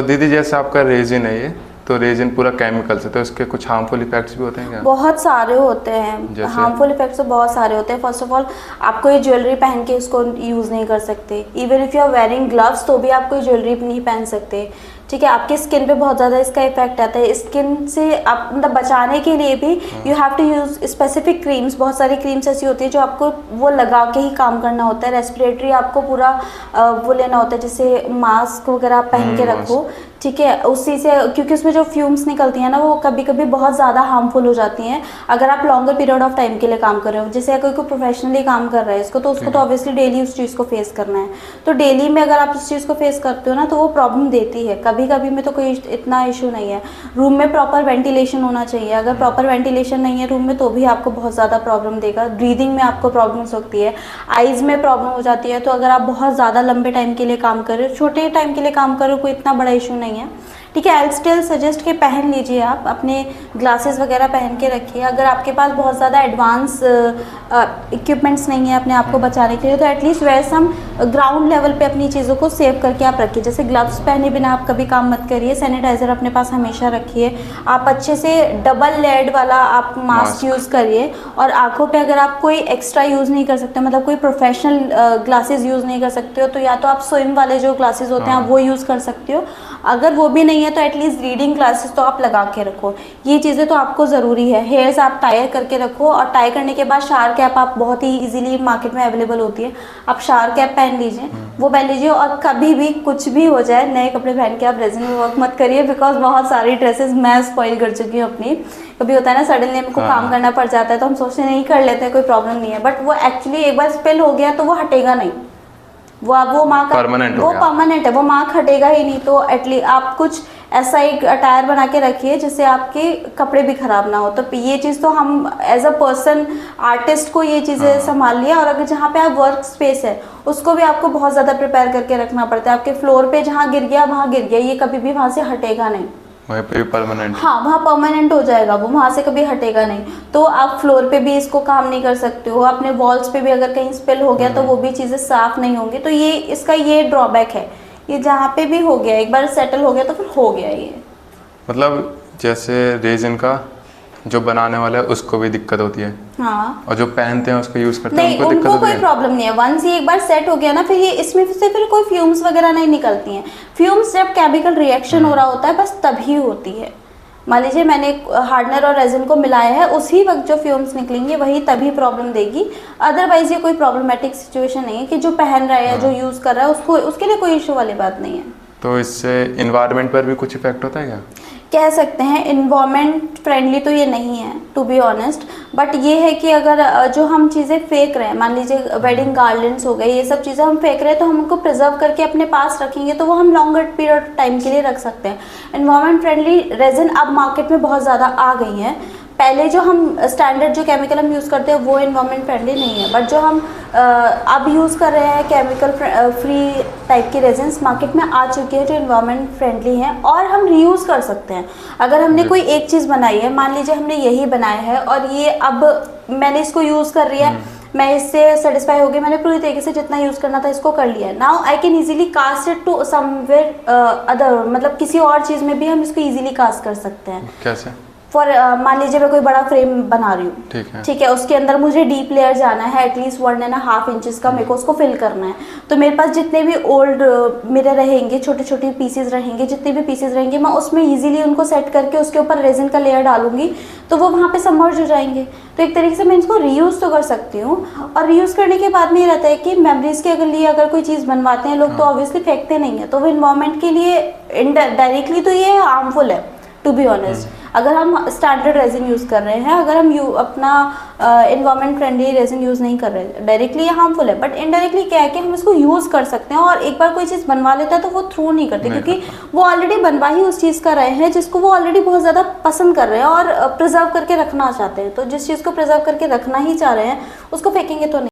तो दीदी जैसे आपका रेजिन है ये, तो रेजिन पूरा केमिकल से, तो इसके कुछ हार्मफुल इफेक्ट्स भी होते हैं क्या? बहुत सारे होते हैं, हार्मफुल इफेक्ट्स तो बहुत सारे होते हैं। फर्स्ट ऑफ ऑल आपको ये ज्वेलरी पहन के इसको यूज़ नहीं कर सकते। Even if you are wearing gloves तो भी आप कोई ज्वेलरी नहीं पहन सकते, ठीक है। आपकी स्किन पे बहुत ज़्यादा इसका इफेक्ट आता है। स्किन से आप मतलब बचाने के लिए भी you have to use specific creams. बहुत सारी क्रीम्स ऐसी होती है जो आपको वो लगा के ही काम करना होता है। रेस्पिरेटरी आपको पूरा वो लेना होता है, जैसे मास्क वगैरह आप पहन के रखो, ठीक है। उसी से, क्योंकि उसमें जो फ्यूम्स निकलती हैं ना वो कभी कभी बहुत ज़्यादा हार्मफुल हो जाती हैं अगर आप लॉन्गर पीरियड ऑफ टाइम के लिए काम कर रहे हो। जैसे कोई प्रोफेशनली काम कर रहा है इसको, तो उसको तो ऑब्वियसली डेली उस चीज़ को फेस करना है। तो डेली में अगर आप उस चीज़ को फेस करते हो ना तो वो प्रॉब्लम देती है। कभी कभी में तो कोई इतना इशू नहीं है। रूम में प्रॉपर वेंटिलेशन होना चाहिए। अगर प्रॉपर वेंटिलेशन नहीं है रूम में तो भी आपको बहुत ज़्यादा प्रॉब्लम देगा। ब्रीदिंग में आपको प्रॉब्लम हो सकती है, आइज़ में प्रॉब्लम हो जाती है। तो अगर आप बहुत ज़्यादा लंबे टाइम के लिए काम कर रहे हो, छोटे टाइम के लिए काम कर रहे हो, कोई इतना बड़ा इशू नहीं है, ठीक है। आई स्टिल सजेस्ट कि पहन लीजिए, आप अपने ग्लासेस वगैरह पहन के रखिए। अगर आपके पास बहुत ज़्यादा एडवांस इक्विपमेंट्स नहीं है अपने आप को बचाने के लिए, तो at least wear some ground level पे अपनी चीज़ों को सेव करके आप रखिए। जैसे ग्लव्स पहने बिना आप कभी काम मत करिए। सैनिटाइज़र अपने पास हमेशा रखिए। आप अच्छे से डबल लेयर्ड वाला आप मास्क यूज़ करिए। और आँखों पे अगर आप कोई एक्स्ट्रा यूज़ नहीं कर सकते, मतलब कोई प्रोफेशनल ग्लासेस यूज़ नहीं कर सकते हो, तो या तो आप स्विम वाले जो ग्लासेस होते हैं आप वो यूज़ कर सकते हो। अगर वो भी नहीं है तो एटलीस्ट रीडिंग ग्लासेस तो आप लगा के रखो। ये चीज़ें तो आपको ज़रूरी है। हेयर्स आप टाई करके रखो, और टाई करने के बाद शावर कैप आप बहुत ही इजीली मार्केट में अवेलेबल होती है, आप शावर कैप पहन लीजिए, वो पहन लीजिए। और कभी भी कुछ भी हो जाए, नए कपड़े पहन के आप रेजिन में वर्क मत करिए, बिकॉज बहुत सारी ड्रेसेस मैं स्पॉइल कर चुकी हूँ अपनी। कभी होता है ना सडनली हमको काम करना पड़ जाता है तो हम सोचते नहीं कर लेते हैं, कोई प्रॉब्लम नहीं है, बट वो एक्चुअली एक बार स्पेल हो गया तो वो हटेगा नहीं। वो मार्क परमानेंट है, वो मार्क हटेगा ही नहीं। तो एटलीस्ट आप कुछ ऐसा एक अटायर बना के रखिए जिससे आपके कपड़े भी खराब ना हो। तो ये चीज़ तो हम एज अ पर्सन आर्टिस्ट को ये चीज़ें संभाल लिया। और अगर जहाँ पे आप वर्क स्पेस है उसको भी आपको बहुत ज़्यादा प्रिपेयर करके रखना पड़ता है। आपके फ्लोर पे जहाँ गिर गया वहाँ गिर गया, ये कभी भी वहाँ से हटेगा नहीं, वहीं पे परमानेंट। हाँ, वहाँ परमानेंट हो जाएगा, वो वहाँ से कभी हटेगा नहीं। तो आप फ्लोर पे भी इसको काम नहीं कर सकते हो। अपने वॉल्स पे भी अगर कहीं स्पिल हो गया तो वो भी चीज़ें साफ नहीं होंगी। तो ये इसका ये ड्रॉबैक है, ये जहाँ पे भी हो गया, एक बार सेटल हो गया तो फिर हो गया ये। मतलब जैसे रेजिन का जो बनाने वाला है उसको भी दिक्कत होती है, हाँ, और जो पहनते हैं उसको यूज़ करते हैं नहीं, उनको दिक्कत उनको होती कोई है। प्रॉब्लम नहीं है। वंस ये एक बार सेट हो गया ना, फिर ये इसमें से फिर कोई फ्यूम्स वगैरह नहीं निकलती हैं। फ्यूम्स जब केमिकल रिएक्शन हो रहा होता है बस तभी होती है। मान लीजिए मैंने हार्डनर और रेजिन को मिलाया है, उसी वक्त जो फ्यूम्स निकलेंगे वही तभी प्रॉब्लम देगी। अदरवाइज ये कोई प्रॉब्लमेटिक सिचुएशन नहीं है कि जो पहन रहा है या जो यूज़ कर रहा है उसको, उसके लिए कोई इशू वाली बात नहीं है। तो इससे इन्वायरमेंट पर भी कुछ इफेक्ट होता है क्या? कह सकते हैं इन्वायरमेंट फ्रेंडली तो ये नहीं है टू बी ऑनेस्ट, बट ये है कि अगर जो हम चीज़ें फेंक रहे हैं, मान लीजिए वेडिंग गार्लैंड्स हो गए, ये सब चीज़ें हम फेंक रहे हैं, तो हम उनको प्रिजर्व करके अपने पास रखेंगे तो वो हम लॉन्गर पीरियड टाइम के लिए रख सकते हैं। इन्वायरमेंट फ्रेंडली रेजिन अब मार्केट में बहुत ज़्यादा आ गई हैं। पहले जो हम स्टैंडर्ड जो केमिकल हम यूज़ करते हैं वो इन्वायरमेंट फ्रेंडली नहीं है, बट जो हम अब यूज़ कर रहे हैं केमिकल फ्री टाइप की रेजिन्स मार्केट में आ चुकी है जो इन्वायरमेंट फ्रेंडली हैं और हम रीयूज़ कर सकते हैं। अगर हमने कोई एक चीज़ बनाई है, मान लीजिए हमने यही बनाया है और ये अब मैंने इसको यूज़ कर रही है, मैं इससे सेटिस्फाई हो गई, मैंने पूरी तरीके से जितना यूज़ करना था इसको कर लिया है। Now I can easily cast it to somewhere other, मतलब किसी और चीज़ में भी हम इसको इजीली कास्ट कर सकते हैं। कैसे? फॉर मान लीजिए मैं कोई बड़ा फ्रेम बना रही हूँ, ठीक है, उसके अंदर मुझे डीप लेयर जाना है, एटलीस्ट 1.5 इंचेस का मेरे को उसको फिल करना है। तो मेरे पास जितने भी ओल्ड मेरे रहेंगे, छोटे छोटे पीसेज रहेंगे, जितने भी पीसेज रहेंगे, मैं उसमें इजीली उनको सेट करके उसके ऊपर रेजिन का लेयर डालूंगी तो वो वहाँ पे सबमर्ज हो जाएंगे। तो एक तरीके से मैं इसको रीयूज़ तो कर सकती हूँ। और रीयूज़ करने के बाद में ये रहता है कि मेमोरीज के लिए अगर कोई चीज़ बनवाते हैं लोग तो ऑब्वियसली फेंकते नहीं है, तो वो इन्वायरमेंट के लिए डायरेक्टली तो ये हार्मफुल है टू बी ऑनेस्ट। अगर हम स्टैंडर्ड रेजिन यूज़ कर रहे हैं, अगर हम अपना इन्वायरमेंट फ्रेंडली रेजिन यूज़ नहीं कर रहे, डायरेक्टली ये हार्मफुल है, बट इनडायरेक्टली क्या है कि हम इसको यूज़ कर सकते हैं। और एक बार कोई चीज़ बनवा लेता है तो वो थ्रू नहीं करते, क्योंकि वो ऑलरेडी बनवा ही उस चीज़ का रहे हैं जिसको वो ऑलरेडी बहुत ज़्यादा पसंद कर रहे हैं और प्रिजर्व करके रखना चाहते हैं। तो जिस चीज़ को प्रिजर्व करके रखना ही चाह रहे हैं उसको फेंकेंगे तो नहीं।